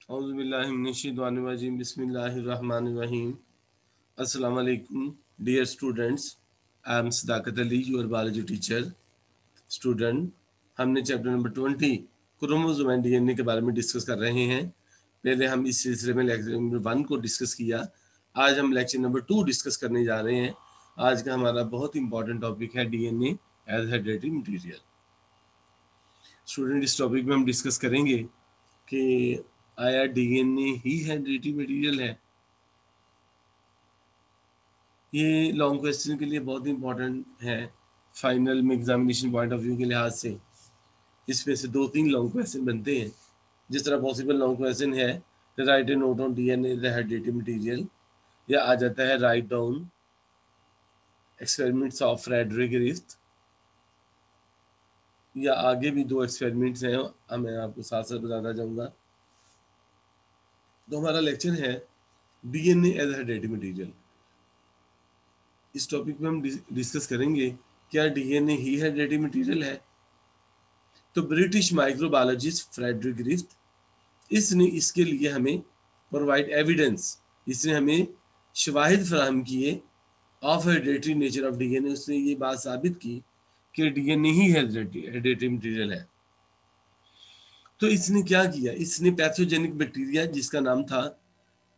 औज़ुबिल्लाहिमिनश्शैतानिर्रजीम बिस्मिल्लाहिर्रहमानिर्रहीम। अस्सलाम वालेकुम dear students, I am Sadaqat Ali, your biology teacher. Student, हमने chapter number 20 chromosome and DNA के बारे में डिस्कस कर रहे हैं। पहले हम इस सिलसिले में लेक्चर नंबर 1 को डिस्कस किया। आज हम लेक्चर नंबर 2 डिस्कस करने जा रहे हैं। आज का हमारा बहुत इंपॉर्टेंट टॉपिक है DNA as hereditary material. Student, इस टॉपिक में हम डिस्कस करेंगे कि आया डीएनए ही हेरेडिटरी मटेरियल है। ये लॉन्ग क्वेश्चन के लिए बहुत इंपॉर्टेंट है, फाइनल में एग्जामिनेशन पॉइंट ऑफ व्यू के लिहाज से। इसमें से 2-3 लॉन्ग क्वेश्चन बनते हैं। जिस तरह पॉसिबल लॉन्ग क्वेश्चन है, write a note on DNA the hereditary material, या आ जाता है write down experiments of Frederick Griffith, या आगे भी 2 एक्सपेरिमेंट्स हैं, मैं आपको साथ साथ बताता जाऊंगा। तो हमारा लेक्चर है डीएनए एज हेरेडिटरी मटेरियल। इस टॉपिक में हम डिस्कस करेंगे क्या डीएनए ही हेरेडिटरी मटेरियल है। तो ब्रिटिश माइक्रोबायोलॉजिस्ट फ्रेडरिक रिफ्ट, इसने इसके लिए हमें प्रोवाइड एविडेंस, इसने हमें शवाहिद फराहम किए of hereditary nature of DNA. उसने ये बात साबित की कि डीएनए ही हेरेडिटरी मटेरियल है। तो इसने क्या किया, इसने पैथोजेनिक बैक्टीरिया जिसका नाम था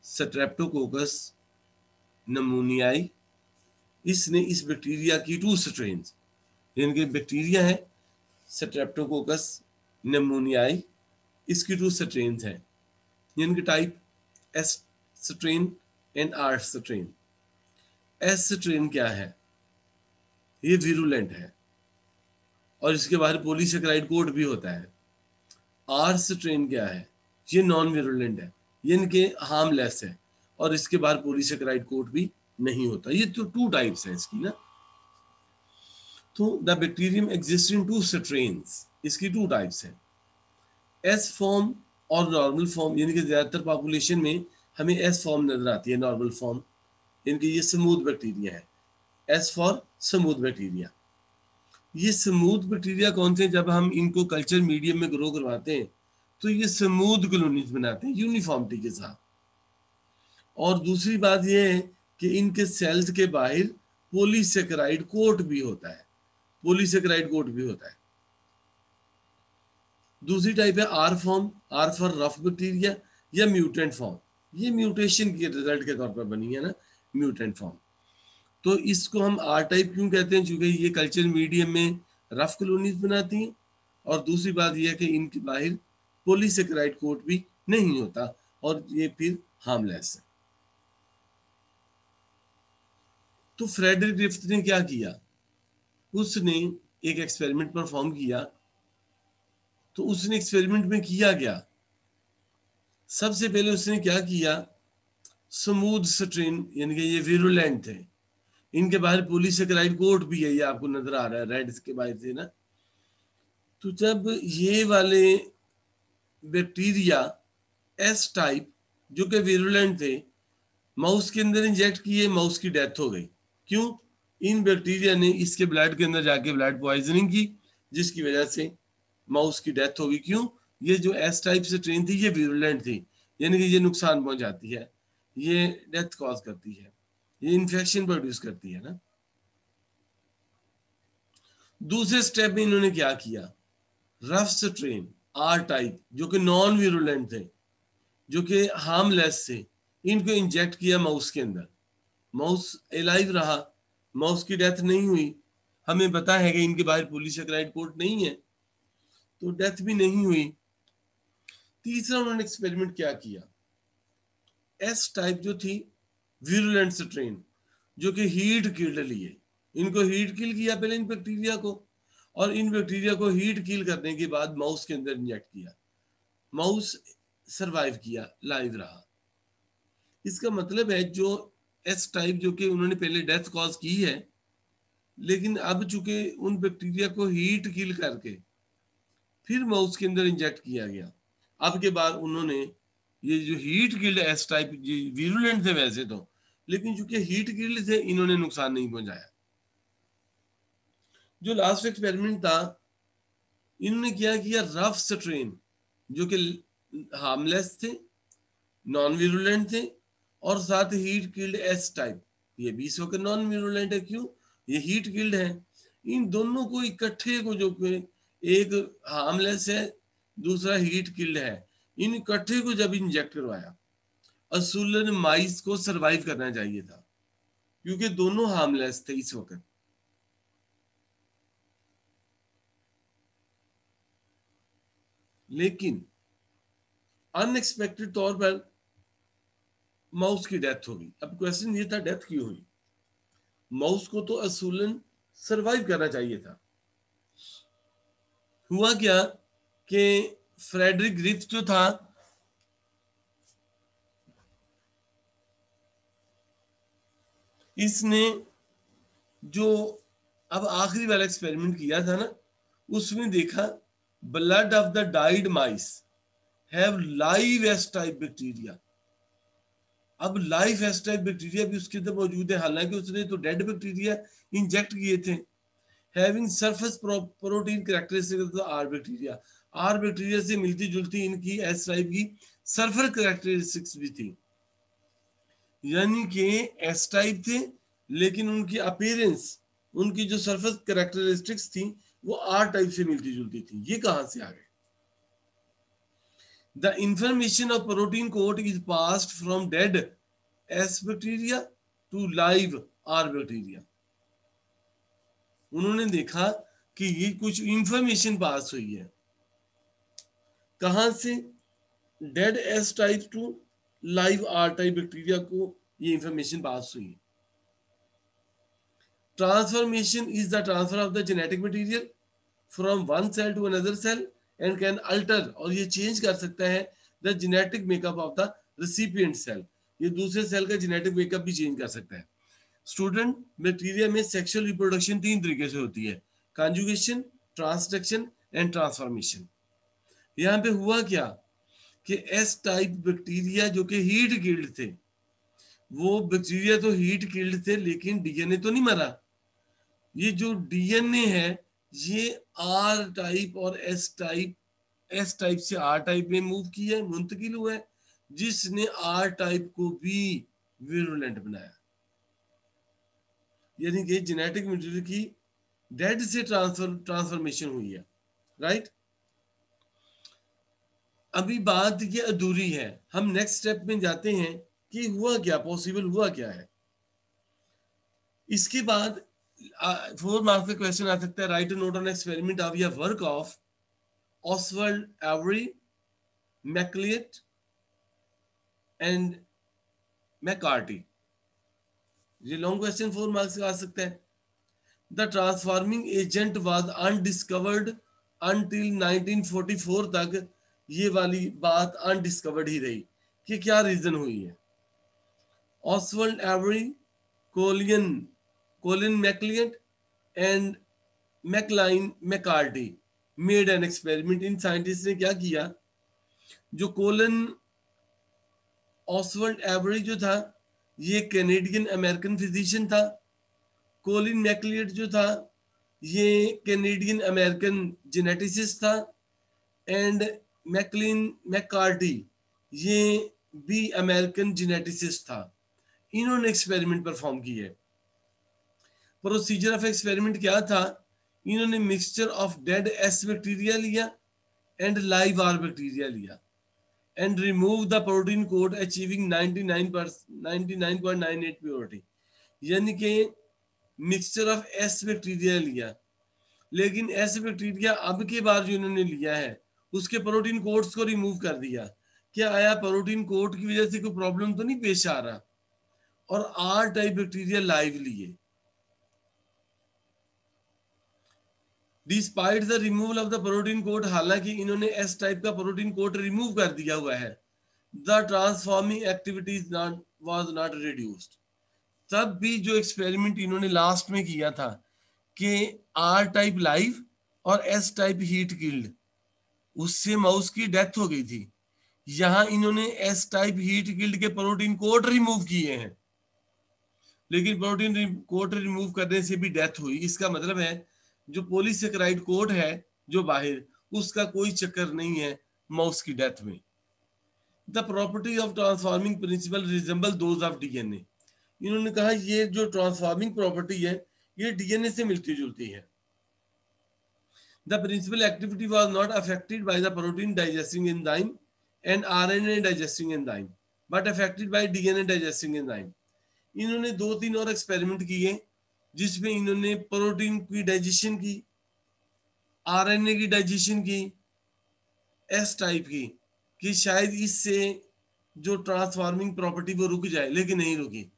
स्ट्रेप्टोकोकस नमूनियाई, इसने इस बैक्टीरिया की 2 स्ट्रेन, यानी कि बैक्टीरिया है स्ट्रेप्टोकोकस नमूनियाई, इसकी 2 स्ट्रेन है, यानी कि type S strain and R strain. S strain क्या है, ये विरुलेंट है और इसके बाहर पॉलीसेकेराइड कोट भी होता है। आर स्ट्रेन क्या है, ये नॉन विरुलेंट है, यानी कि हार्मलेस है और इसके बाहर पॉलीसेकेराइड कोट भी नहीं होता। ये तो 2 टाइप्स है इसकी ना। तो the bacterium exist in 2 strains, इसकी 2 टाइप्स हैं, एस फॉर्म और नॉर्मल फॉर्म। यानी कि ज्यादातर पॉपुलेशन में हमें एस फॉर्म नजर आती है, नॉर्मल फॉर्म, यानी कि ये स्मूथ बैक्टीरिया है। S for smooth bacteria. ये स्मूथ बैक्टीरिया कौन से, जब हम इनको कल्चर मीडियम में ग्रो करवाते हैं तो ये स्मूथ कॉलोनीज बनाते हैं यूनिफॉर्मिटी के साथ। और दूसरी बात यह है कि इनके सेल्स के बाहर पॉलीसेकेराइड कोट भी होता है, पॉलीसेकेराइड कोट भी होता है। दूसरी टाइप है R form, R for rough bacteria या म्यूटेंट फॉर्म। ये म्यूटेशन के रिजल्ट के तौर पर बनी है ना, म्यूटेंट फॉर्म। तो इसको हम आर टाइप क्यों कहते हैं, क्योंकि ये कल्चर मीडियम में रफ कॉलोनीज बनाती हैं। और दूसरी बात यह है कि इनके बाहर पॉलीसेकेराइड कोट भी नहीं होता और ये फिर हार्मलेस है। तो फ्रेडरिक रिफ्ट ने क्या किया, उसने एक एक्सपेरिमेंट परफॉर्म किया। तो उसने एक्सपेरिमेंट में किया क्या, सबसे पहले उसने क्या किया, स्मूथ स्ट्रेन, यानी कि ये विरुलेंट थे, इनके बाहर पॉलीसेकेराइड कोट भी है, ये आपको नजर आ रहा है रेड के बाहर से ना। तो जब ये वाले बैक्टीरिया एस टाइप जो कि विरुलेंट थे माउस के अंदर इंजेक्ट किए, माउस की डेथ हो गई। क्यों, इन बैक्टीरिया ने इसके ब्लड के अंदर जाके ब्लड पॉइजनिंग की, जिसकी वजह से माउस की डेथ हो गई। क्यों, ये जो एस टाइप से ट्रेन थी ये विरुलेंट थी, यानी कि ये नुकसान पहुंचाती है, ये डेथ कॉज करती है, ये इन्फेक्शन प्रोड्यूस करती है ना। दूसरे स्टेप में इन्होंने क्या किया, रफ स्ट्रेन आर टाइप जो कि नॉन विरुलेंट थे, जो कि हार्मलेस थे, इनको इंजेक्ट किया माउस के अंदर। माउस एलाइव रहा, माउस की डेथ नहीं हुई। हमें पता है कि इनके बाहर पॉलीसेकेराइड कोट नहीं है, तो डेथ भी नहीं हुई। तीसरा उन्होंने एक्सपेरिमेंट क्या किया, एस टाइप जो थी विरुलेंट स्ट्रेन, जो कि हीट किल लिए, इनको हीट किल किया पहले इन बैक्टीरिया को, और इन बैक्टीरिया को हीट किल करने के बाद माउस के अंदर इंजेक्ट किया। माउस सरवाइव किया, लाइव रहा। इसका मतलब है जो एस टाइप जो कि उन्होंने पहले डेथ कॉज की है, लेकिन अब चूंकि उन बैक्टीरिया को हीट किल करके फिर माउस के अंदर इंजेक्ट किया गया, अब के बाद उन्होंने ये जो heat killed S type virulent थे वैसे तो, लेकिन चूंकि हीट किल्ड थे इन्होंने नुकसान नहीं पहुंचाया। जो लास्ट एक्सपेरिमेंट था, इन्होंने क्या किया, रफ स्ट्रेन जो कि हार्मलेस थे नॉन विरुलेंट थे, और साथ हीट किल्ड एस टाइप, ये भी इस वक्त नॉन विरुलेंट है। क्यों? ये हीट किल्ड है। इन दोनों को इकट्ठे को, जो एक हार्मलेस है दूसरा हीट किल्ड है, इन इकट्ठे को जब इंजेक्ट करवाया, असूलन माइस को सरवाइव करना चाहिए था क्योंकि दोनों हार्मलेस थे इस वक्त। लेकिन अनएक्सपेक्टेड तौर पर माउस की डेथ हो गई। अब क्वेश्चन ये था डेथ क्यों हुई? माउस को तो असूलन सरवाइव करना चाहिए था। हुआ क्या कि फ्रेडरिक ग्रिफ्थ जो था, इसने जो अब आखिरी वाला एक्सपेरिमेंट किया था ना, उसमें देखा blood of the died mice have live S type bacteria. अब लाइव एस टाइप बैक्टीरिया भी उसके अंदर मौजूद है, हालांकि उसने तो डेड बैक्टीरिया इंजेक्ट किए थे। Having surface protein characteristics R bacteria, R bacteria से मिलती जुलती इनकी एस टाइप की सरफेस कैरेक्टरिस्टिक्स भी थी। यानी कि एस टाइप थे, लेकिन उनकी अपीयरेंस, उनकी जो सरफेस कैरेक्टरिस्टिक्स थी वो आर टाइप से मिलती जुलती थी। ये कहां से आ गए? The information of protein code is passed from dead S bacteria to live R bacteria. उन्होंने देखा कि ये कुछ इंफॉर्मेशन पास हुई है, कहां से? Dead S type to live R type bacteria को ये इंफॉर्मेशन पास हुई। Transformation is the transfer of the genetic material from one cell to another cell and can alter, और ये चेंज कर सकता है the genetic makeup of the recipient cell. ये दूसरे सेल का जेनेटिक मेकअप भी चेंज कर सकता है। स्टूडेंट, बैक्टीरिया में सेक्सुअल रिप्रोडक्शन 3 तरीके से होती है: कॉन्जुगेशन, ट्रांसडक्शन एंड ट्रांसफॉर्मेशन। यहाँ पे हुआ क्या कि एस टाइप बैक्टीरिया जो कि हीट किल्ड थे, वो बैक्टीरिया तो हीट किल्ड थे लेकिन डीएनए तो नहीं मरा। ये जो डीएनए है ये आर टाइप और एस टाइप, एस टाइप से आर टाइप में मूव किया है, मुंतकिल हुआ है, जिसने आर टाइप को भी विरुलेंट बनाया। यानी कि जेनेटिक मटेरियल की डेड से ट्रांसफॉर्मेशन हुई है। राइट? अभी बात ये अधूरी है, हम नेक्स्ट स्टेप में जाते हैं कि हुआ क्या, पॉसिबल हुआ क्या है। इसके बाद 4 मार्क्स का क्वेश्चन आ सकता है, write note on experiment of या work of Oswald Avery, MacLeod and McCarty. ये लॉन्ग क्वेश्चन 4 मार्क्स का आ सकता है। The transforming agent was undiscovered until 1944 तक ये वाली बात अनडिस्कवर्ड ही रही कि क्या रीजन हुई है। Oswald Avery, Colin Colin MacLeod and Maclyn McCarty made an experiment. इन साइंटिस्ट ने क्या किया, जो कोलन ऑसवर्ल्ड एवरी जो था ये कैनेडियन अमेरिकन फिजिशियन था, कोलिन मैकलियट जो था ये कैनेडियन अमेरिकन जेनेटिसिस्ट था, एंड मैकलिन मैकार्टी ये भी अमेरिकन जेनेटिसिस्ट था। इन्होंने एक्सपेरिमेंट परफॉर्म किए। प्रोसीजर ऑफ एक्सपेरिमेंट क्या था? इन्होंने mixture of dead S bacteria लिया एंड लाइव आर बैक्टीरिया लिया and remove the protein code achieving 99.98 purity. यानी कि मिक्सचर ऑफ एस बैक्टीरिया लिया, लेकिन एस बैक्टीरिया अब के बार जो इन्होंने लिया है उसके प्रोटीन कोड्स को रिमूव कर दिया। क्या आया प्रोटीन कोड की वजह से कोई प्रॉब्लम तो नहीं पेश आ रहा? और आर टाइप बैक्टीरिया लाइव लिए। Despite the removal of the protein code, हालांकि इन्होंने एस टाइप का प्रोटीन कोड रिमूव कर दिया हुआ है, the transforming activity was not reduced. तब भी जो एक्सपेरिमेंट इन्होंने लास्ट में किया था कि आर टाइप लाइव और एस टाइप हीट किल्ड, उससे माउस की डेथ हो गई थी। यहां इन्होंने एस टाइप हीट किल्ड के प्रोटीन कोड रिमूव किए हैं, लेकिन प्रोटीन कोड रिमूव करने से भी डेथ हुई। इसका मतलब है जो पॉलीसेकेराइड कोड है जो बाहर, उसका कोई चक्कर नहीं है माउस की डेथ में। The property of transforming principle resemble those of DNA. इन्होंने कहा ये जो ट्रांसफॉर्मिंग प्रॉपर्टी है ये डीएनए से मिलती जुलती है। The principle activity was not affected by the protein digesting enzyme and RNA digesting enzyme but affected by DNA digesting enzyme. इन्होंने 2-3 और एक्सपेरिमेंट किए जिसमें इन्होंने प्रोटीन की डाइजेशन की, आरएनए की डाइजेशन की, एस टाइप की, कि शायद इससे जो ट्रांसफॉर्मिंग प्रॉपर्टी वो रुक जाए, लेकिन नहीं रुकी।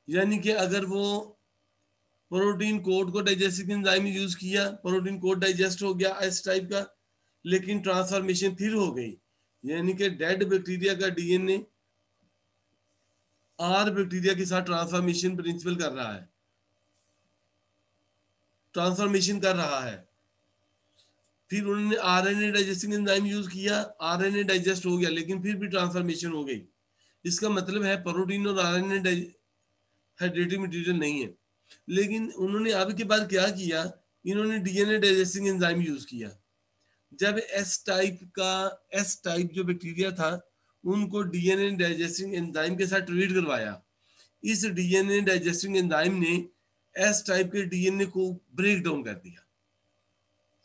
यानी कि अगर वो प्रोटीन कोड को डाइजेस्टिंग एंजाइम यूज किया, प्रोटीन कोड डाइजेस्ट हो गया एस टाइप का, लेकिन ट्रांसफॉर्मेशन फिर हो गई। यानी कि डेड बैक्टीरिया का डीएनए आर बैक्टीरिया के साथ ट्रांसफॉर्मेशन प्रिंसिपल कर रहा है, ट्रांसफॉर्मेशन कर रहा है। फिर उन्होंने आरएनए डाइजेस्टिंग एंजाइम यूज किया, आरएनए डाइजेस्ट हो गया, लेकिन फिर भी ट्रांसफॉर्मेशन हो गई। इसका मतलब है प्रोटीन और आरएनए हाइड्रेटिव मटेरियल नहीं है। लेकिन उन्होंने अब के बाद क्या किया, इन्होंने डीएनए डाइजेस्टिंग एंजाइम यूज किया। जब एस टाइप जो बैक्टीरिया था उनको डीएनए डाइजेस्टिंग एंजाइम के साथ ट्रीट करवाया। इस डीएनए डाइजेस्टिंग एंजाइम ने एस टाइप के डीएनए को ब्रेक डाउन कर दिया।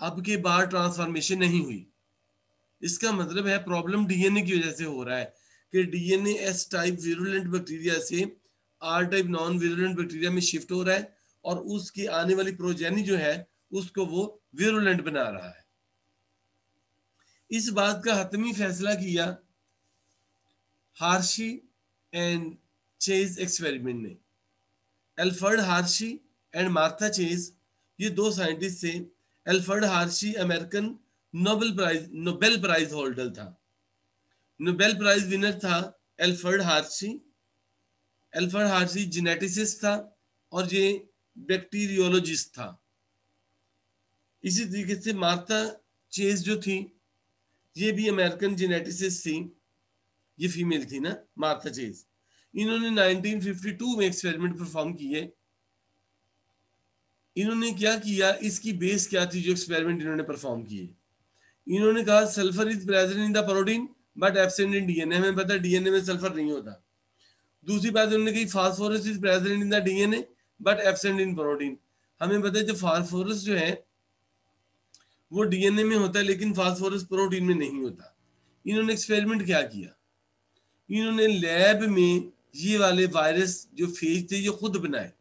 अब के बाद ट्रांसफॉर्मेशन नहीं हुई। इसका मतलब है प्रॉब्लम डीएनए की वजह से हो रहा है कि DNA S type virulent bacteria से R type non virulent bacteria में शिफ्ट हो रहा है और उसकी आने वाली प्रोजेनी जो है उसको वो विरुलेंट बना रहा है। इस बात का हतमी फैसला किया हार्शी एंड चेज एक्सपेरिमेंट ने। Alfred Hershey and Martha Chase, ये दो साइंटिस्ट थे। Alfred Hershey American Nobel prize holder था, नोबेल प्राइज विनर था Alfred Hershey. Alfred Hershey geneticist था और ये बैक्टीरियोलॉजिस्ट था। इसी तरीके से मार्था चेज जो थी ये भी अमेरिकन जेनेटिसिस्ट थी, ये फीमेल थी ना मार्था चेज। इन्होंने 1952 में एक्सपेरिमेंट परफॉर्म किए। इन्होंने क्या किया, इसकी बेस क्या थी जो एक्सपेरिमेंट इन्होंने परफॉर्म किए। इन्होंने कहा sulphur is present in the protein but absent in DNA. हमें पता है डीएनए में सल्फर नहीं होता। दूसरी बात उन्होंने कही phosphorus is present in the DNA but absent in protein. हमें पता है जो फास्फोरस जो है वो डीएनए में होता है लेकिन फास्फोरस प्रोटीन में नहीं होता। इन्होंने एक्सपेरिमेंट क्या किया, इन्होंने लैब में ये वाले वायरस जो फेज थे ये खुद बनाए।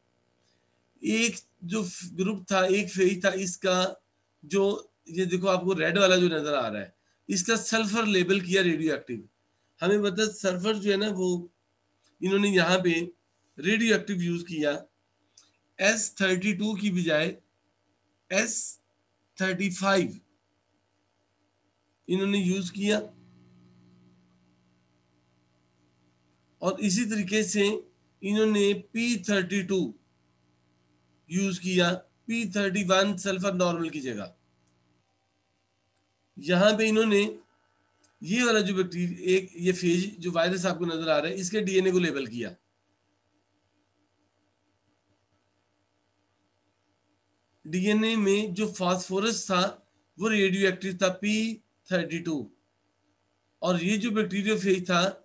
एक जो ग्रुप था, एक फेज था इसका, जो ये देखो आपको रेड वाला जो नजर आ रहा है, इसका सल्फर लेबल किया रेडियो एक्टिव। हमें पता सल्फर जो है ना वो इन्होंने यहाँ पे रेडियो एक्टिव यूज किया। S32 की बजाय S35 इन्होंने यूज किया। और इसी तरीके से इन्होंने P32 यूज किया, P31 सल्फर नॉर्मल की जगह। यहां पे इन्होंने ये वाला जो बैक्टीरिया, एक ये फेज जो वायरस आपको नजर आ रहा है, इसके डीएनए को लेबल किया। डीएनए में जो फास्फोरस था वो रेडियो एक्टिव था P32। और ये जो बैक्टीरिया फेज था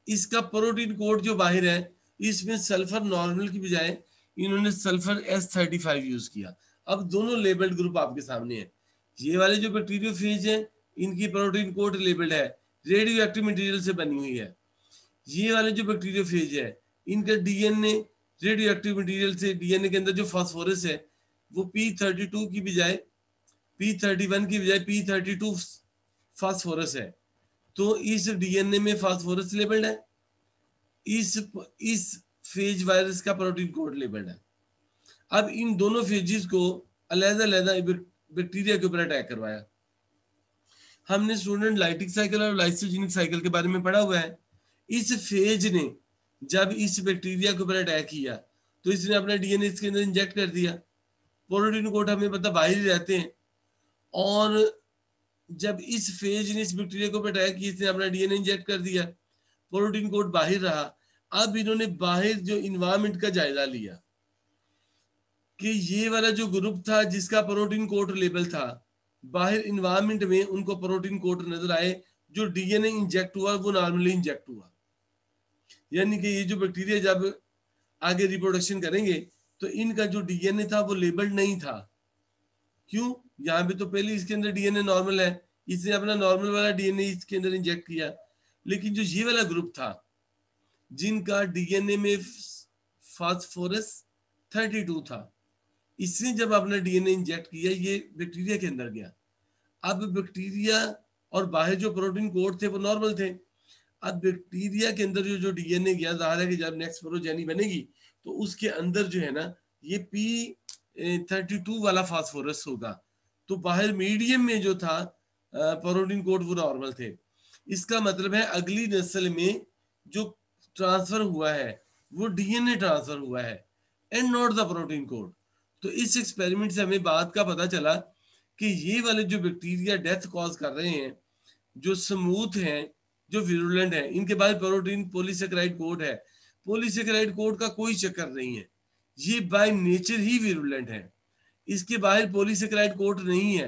इसका प्रोटीन कोड जो बाहर है इसमें सल्फर नॉर्मल की बजाय इन्होंने सल्फर S35 यूज किया। अब दोनों लेबल्ड ग्रुप आपके सामने है। ये वाले जो बैक्टीरिया फेज है इनकी प्रोटीन कोड लेबल्ड है, रेडियो एक्टिव मटेरियल से बनी हुई है। ये वाले जो बैक्टीरिया फेज है इनका डीएनए रेडियो एक्टिव मटेरियल से, डीएनए के अंदर जो फास्फोरस है वो P32 की बजाय P31 की बजाय P32 फास्फोरस है। तो इस डीएनए में फास्फोरस लेबल्ड है, इस फेज वायरस का प्रोटीन कोड लेबल्ड है। अब इन दोनों फेजेस को अलग-अलग बैक्टीरिया के ऊपर अटैक करवाया। हमने स्टूडेंट लाइटिक साइकिल और लाइसोजेनिक साइकिल के बारे में पढ़ा हुआ है। इस फेज ने जब इस बैक्टीरिया के ऊपर अटैक किया तो इसने अपना डीएनए इसके अंदर इंजेक्ट कर दिया। प्रोटीन कोड हमें पता बाहर ही रहते हैं। और जब इस फेज ने इस बैक्टीरिया को अटैक किया, इसने अपना डीएनए इंजेक्ट कर दिया, प्रोटीन कोड बाहर रहा। अब इन्होंने बाहर जो इन्वायरमेंट का जायजा लिया कि ये वाला जो ग्रुप था जिसका प्रोटीन कोड लेबल था, बाहर इन्वायरमेंट में उनको प्रोटीन कोड नजर आए जो डीएनए इंजेक्ट हुआ वो नॉर्मली इंजेक्ट हुआ, यानी कि ये जो बैक्टीरिया जब आगे रिप्रोडक्शन करेंगे तो इनका जो डीएनए था वो लेबल्ड नहीं था। क्यों? यहाँ पे तो पहले इसके अंदर डीएनए नॉर्मल है, इसने अपना नॉर्मल वाला डीएनए इसके अंदर इंजेक्ट किया, लेकिन जो ये वाला ग्रुप था जिनका डीएनए में फास्फोरस 32 था, इसने जब अपना डीएनए इंजेक्ट किया, ये बैक्टीरिया के अंदर गया। अब बैक्टीरिया और बाहर जो प्रोटीन कोड थे वो नॉर्मल थे। अब बैक्टीरिया के अंदर जो डीएनए गया, जाहिर है कि जब नेक्स्ट प्रोजेनी बनेगी तो उसके अंदर जो है ना ये P32 वाला फास्फोरस होगा। तो बाहर मीडियम में जो था प्रोटीन कोड वो नॉर्मल थे। इसका मतलब है अगली नस्ल में जो ट्रांसफर हुआ है वो डीएनए ट्रांसफर हुआ है and not the protein code. तो इस एक्सपेरिमेंट से हमें बात का पता चला कि ये वाले जो बैक्टीरिया डेथ कॉज कर रहे हैं, जो स्मूथ हैं, जो विरुलेंट है, इनके बाद प्रोटीन पॉलीसेकेराइड कोड है। पॉलीसेकेराइड कोड का कोई चक्कर नहीं है, ये बाय नेचर ही विरुलेंट है। इसके बाहर पॉलीसेकेराइड कोड नहीं है।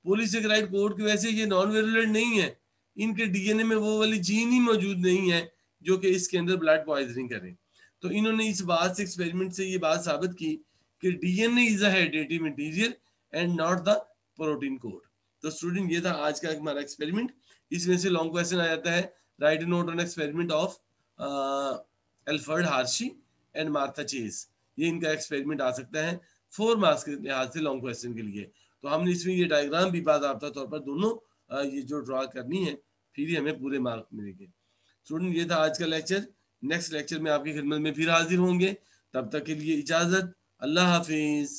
पॉलीसेकेराइड कोड की वजह से ये नॉन विरुलेंट नहीं है। इनके डीएनए में वो वाली जीन ही मौजूद नहीं है जो कि इसके अंदर ब्लड पॉइजनिंग करे। तो इन्होंने इस बात से, एक्सपेरिमेंट से ये बात साबित की कि DNA is a hereditary material and not the protein code. तो स्टूडेंट ये था आज का हमारा एक्सपेरिमेंट। इसमें से लॉन्ग क्वेश्चन आ जाता है, write a note on experiment of Alfred Hershey and Martha Chase. ये इनका एक्सपेरिमेंट आ सकता है 4 मार्क्स के लिहाज से लॉन्ग क्वेश्चन के लिए। तो हमने इसमें ये डायग्राम भी बाकायदा तौर पर दोनों ये जो ड्रॉ करनी है, फिर ही हमें पूरे मार्क मिलेंगे। स्टूडेंट ये था आज का लेक्चर। नेक्स्ट लेक्चर में आपकी खिदमत में फिर हाजिर होंगे। तब तक के लिए इजाजत। अल्लाह हाफिज।